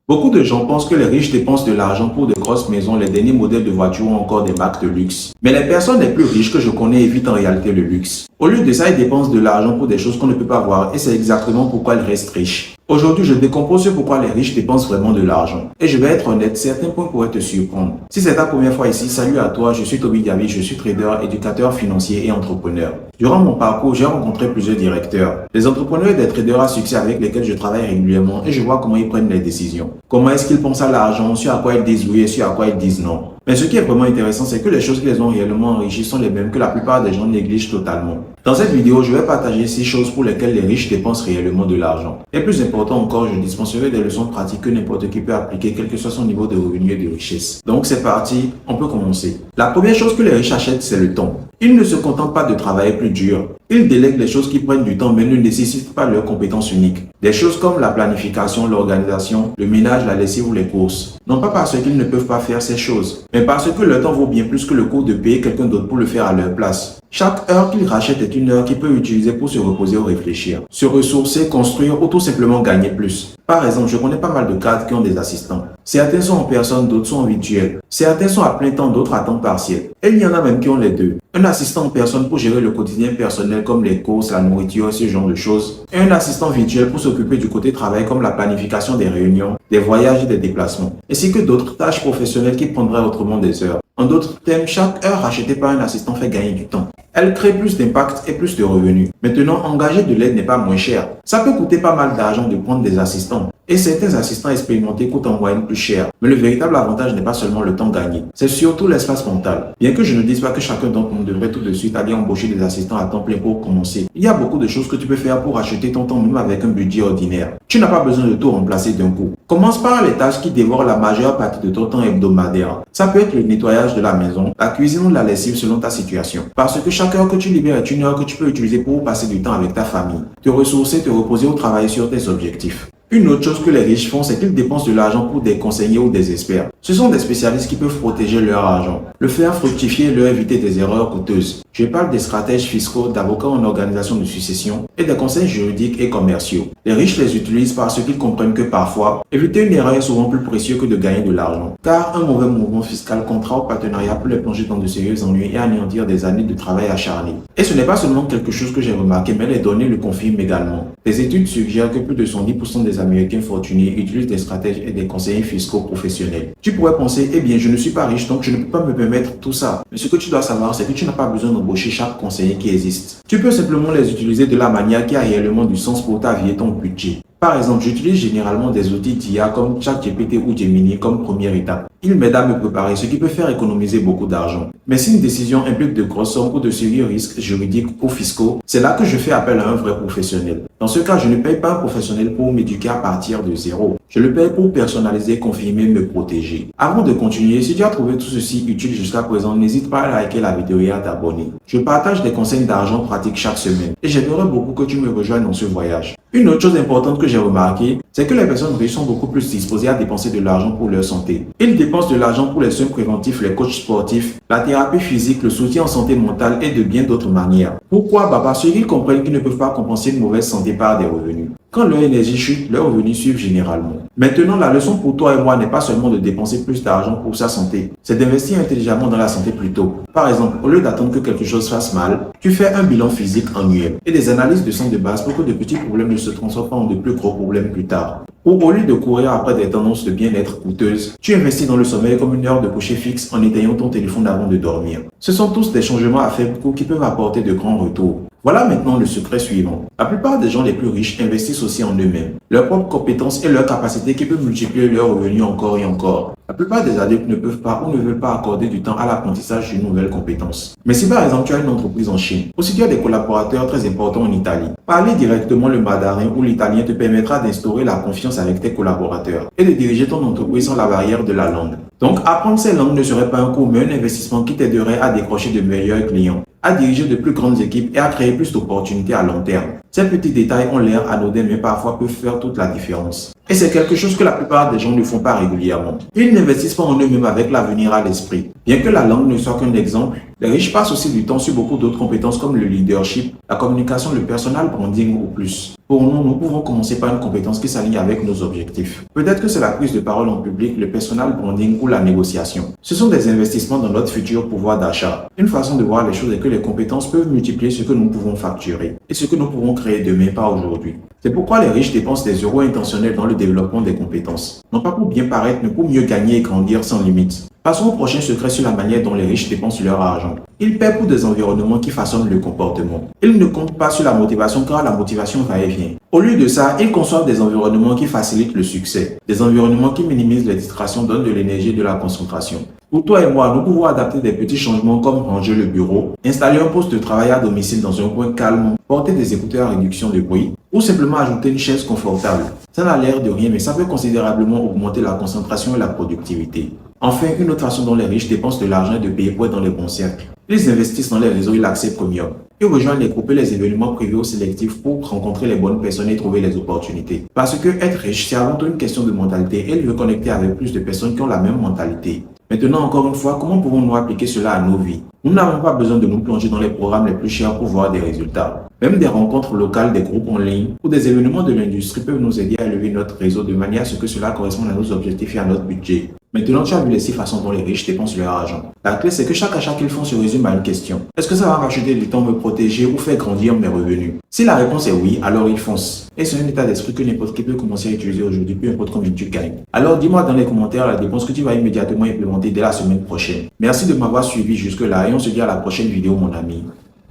Beaucoup de gens pensent que les riches dépensent de l'argent pour de grosses maisons, les derniers modèles de voitures ou encore des marques de luxe. Mais les personnes les plus riches que je connais évitent en réalité le luxe. Au lieu de ça, ils dépensent de l'argent pour des choses qu'on ne peut pas voir et c'est exactement pourquoi ils restent riches. Aujourd'hui, je décompose sur pourquoi les riches dépensent vraiment de l'argent. Et je vais être honnête, certains points pourraient te surprendre. Si c'est ta première fois ici, salut à toi, je suis Toby Gavi, je suis trader, éducateur financier et entrepreneur. Durant mon parcours, j'ai rencontré plusieurs directeurs, des entrepreneurs et des traders à succès avec lesquels je travaille régulièrement et je vois comment ils prennent les décisions. Comment est-ce qu'ils pensent à l'argent, sur à quoi ils disent oui et sur à quoi ils disent non. Mais ce qui est vraiment intéressant, c'est que les choses qui les ont réellement enrichis sont les mêmes que la plupart des gens négligent totalement. Dans cette vidéo, je vais partager 6 choses pour lesquelles les riches dépensent réellement de l'argent. Et plus important encore, je dispenserai des leçons pratiques que n'importe qui peut appliquer, quel que soit son niveau de revenu et de richesse. Donc c'est parti, on peut commencer. La première chose que les riches achètent, c'est le temps. Ils ne se contentent pas de travailler plus dur. Ils délèguent les choses qui prennent du temps mais ne nécessitent pas leurs compétences uniques. Des choses comme la planification, l'organisation, le ménage, la lessive ou les courses. Non pas parce qu'ils ne peuvent pas faire ces choses, mais parce que leur temps vaut bien plus que le coût de payer quelqu'un d'autre pour le faire à leur place. Chaque heure qu'ils rachètent est une heure qu'ils peuvent utiliser pour se reposer ou réfléchir, se ressourcer, construire ou tout simplement gagner plus. Par exemple, je connais pas mal de cadres qui ont des assistants. Certains sont en personne, d'autres sont en virtuel. Certains sont à plein temps, d'autres à temps partiel. Et il y en a même qui ont les deux. Un assistant en personne pour gérer le quotidien personnel comme les courses, la nourriture, ce genre de choses. Et un assistant virtuel pour s'occuper du côté travail comme la planification des réunions, des voyages et des déplacements. Ainsi que d'autres tâches professionnelles qui prendraient autrement des heures. En d'autres termes, chaque heure rachetée par un assistant fait gagner du temps. Elle crée plus d'impact et plus de revenus. Maintenant, engager de l'aide n'est pas moins cher. Ça peut coûter pas mal d'argent de prendre des assistants. Et certains assistants expérimentés coûtent en moyenne plus cher. Mais le véritable avantage n'est pas seulement le temps gagné, c'est surtout l'espace mental. Bien que je ne dise pas que chacun d'entre nous devrait tout de suite aller embaucher des assistants à temps plein pour commencer, il y a beaucoup de choses que tu peux faire pour acheter ton temps même avec un budget ordinaire. Tu n'as pas besoin de tout remplacer d'un coup. Commence par les tâches qui dévorent la majeure partie de ton temps hebdomadaire. Ça peut être le nettoyage de la maison, la cuisine ou la lessive selon ta situation. Parce que chaque heure que tu libères est une heure que tu peux utiliser pour passer du temps avec ta famille, te ressourcer, te reposer ou travailler sur tes objectifs. Une autre chose que les riches font, c'est qu'ils dépensent de l'argent pour des conseillers ou des experts. Ce sont des spécialistes qui peuvent protéger leur argent, le faire fructifier et leur éviter des erreurs coûteuses. Je parle des stratèges fiscaux, d'avocats en organisation de succession et des conseils juridiques et commerciaux. Les riches les utilisent parce qu'ils comprennent que parfois, éviter une erreur est souvent plus précieux que de gagner de l'argent. Car un mauvais mouvement fiscal, contrat ou partenariat peut les plonger dans de sérieux ennuis et anéantir des années de travail acharné. Et ce n'est pas seulement quelque chose que j'ai remarqué, mais les données le confirment également. Des études suggèrent que plus de 110% des Américains fortunés utilisent des stratèges et des conseillers fiscaux professionnels. Tu pourrais penser, eh bien, je ne suis pas riche, donc je ne peux pas me permettre tout ça. Mais ce que tu dois savoir, c'est que tu n'as pas besoin d'embaucher chaque conseiller qui existe. Tu peux simplement les utiliser de la manière qui a réellement du sens pour ta vie et ton budget. Par exemple, j'utilise généralement des outils d'IA comme ChatGPT ou Gemini comme première étape. Ils m'aident à me préparer, ce qui peut faire économiser beaucoup d'argent. Mais si une décision implique de grosses sommes ou de sérieux risques juridiques ou fiscaux, c'est là que je fais appel à un vrai professionnel. Dans ce cas, je ne paye pas un professionnel pour m'éduquer à partir de zéro. Je le paye pour personnaliser, confirmer, me protéger. Avant de continuer, si tu as trouvé tout ceci utile jusqu'à présent, n'hésite pas à liker la vidéo et à t'abonner. Je partage des conseils d'argent pratiques chaque semaine et j'aimerais beaucoup que tu me rejoignes dans ce voyage. Une autre chose importante que j'ai remarqué, c'est que les personnes riches sont beaucoup plus disposées à dépenser de l'argent pour leur santé. Ils dépensent de l'argent pour les soins préventifs, les coachs sportifs, la thérapie physique, le soutien en santé mentale et de bien d'autres manières. Pourquoi? Parce qu'ils comprennent qu'ils ne peuvent pas compenser une mauvaise santé par des revenus. Quand leur énergie chute, leurs revenus suivent généralement. Maintenant, la leçon pour toi et moi n'est pas seulement de dépenser plus d'argent pour sa santé, c'est d'investir intelligemment dans la santé plus tôt. Par exemple, au lieu d'attendre que quelque chose fasse mal, tu fais un bilan physique annuel et des analyses de sang de base pour que de petits problèmes ne se transforment en de plus gros problèmes plus tard. Ou au lieu de courir après des tendances de bien-être coûteuses, tu investis dans le sommeil comme une heure de coucher fixe en éteignant ton téléphone avant de dormir. Ce sont tous des changements à faible coût qui peuvent apporter de grands retours. Voilà maintenant le secret suivant. La plupart des gens les plus riches investissent aussi en eux-mêmes, leurs propres compétences et leurs capacités qui peuvent multiplier leurs revenus encore et encore. La plupart des adultes ne peuvent pas ou ne veulent pas accorder du temps à l'apprentissage d'une nouvelle compétence. Mais si par exemple tu as une entreprise en Chine, ou si tu as des collaborateurs très importants en Italie, parler directement le mandarin ou l'italien te permettra d'instaurer la confiance avec tes collaborateurs et de diriger ton entreprise sans la barrière de la langue. Donc apprendre ces langues ne serait pas un coût mais un investissement qui t'aiderait à décrocher de meilleurs clients, à diriger de plus grandes équipes et à créer plus d'opportunités à long terme. Ces petits détails ont l'air anodins mais parfois peuvent faire toute la différence. Et c'est quelque chose que la plupart des gens ne font pas régulièrement. Ils n'investissent pas en eux-mêmes avec l'avenir à l'esprit. Bien que la langue ne soit qu'un exemple, les riches passent aussi du temps sur beaucoup d'autres compétences comme le leadership, la communication, le personal branding ou plus. Pour nous, nous pouvons commencer par une compétence qui s'aligne avec nos objectifs. Peut-être que c'est la prise de parole en public, le personal branding ou la négociation. Ce sont des investissements dans notre futur pouvoir d'achat. Une façon de voir les choses est que les compétences peuvent multiplier ce que nous pouvons facturer et ce que nous pouvons créer demain, pas aujourd'hui. C'est pourquoi les riches dépensent des euros intentionnels dans le développement des compétences. Non pas pour bien paraître, mais pour mieux gagner et grandir sans limite. Passons au prochain secret sur la manière dont les riches dépensent leur argent. Ils paient pour des environnements qui façonnent le comportement. Ils ne comptent pas sur la motivation car la motivation va et vient. Au lieu de ça, ils conçoivent des environnements qui facilitent le succès. Des environnements qui minimisent les distractions, donnent de l'énergie et de la concentration. Pour toi et moi, nous pouvons adapter des petits changements comme ranger le bureau, installer un poste de travail à domicile dans un coin calme, porter des écouteurs à réduction de bruit ou simplement ajouter une chaise confortable. Ça n'a l'air de rien, mais ça peut considérablement augmenter la concentration et la productivité. Enfin, une autre façon dont les riches dépensent de l'argent est de payer pour être dans les bons cercles. Ils investissent dans les réseaux et l'accès premium. Ils rejoignent les groupes et les événements privés ou sélectifs pour rencontrer les bonnes personnes et trouver les opportunités. Parce que être riche, c'est avant tout une question de mentalité et il veut connecter avec plus de personnes qui ont la même mentalité. Maintenant, encore une fois, comment pouvons-nous appliquer cela à nos vies? Nous n'avons pas besoin de nous plonger dans les programmes les plus chers pour voir des résultats. Même des rencontres locales, des groupes en ligne ou des événements de l'industrie peuvent nous aider à élever notre réseau de manière à ce que cela corresponde à nos objectifs et à notre budget. Maintenant, tu as vu les 6 façons dont les riches dépensent leur argent. La clé, c'est que chaque achat qu'ils font se résume à une question. Est-ce que ça va racheter du temps, me protéger ou faire grandir mes revenus? Si la réponse est oui, alors ils foncent. Et c'est un état d'esprit que n'importe qui peut commencer à utiliser aujourd'hui, peu importe combien tu gagnes. Alors dis-moi dans les commentaires la dépense que tu vas immédiatement implémenter dès la semaine prochaine. Merci de m'avoir suivi jusque-là et on se dit à la prochaine vidéo, mon ami.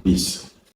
Peace.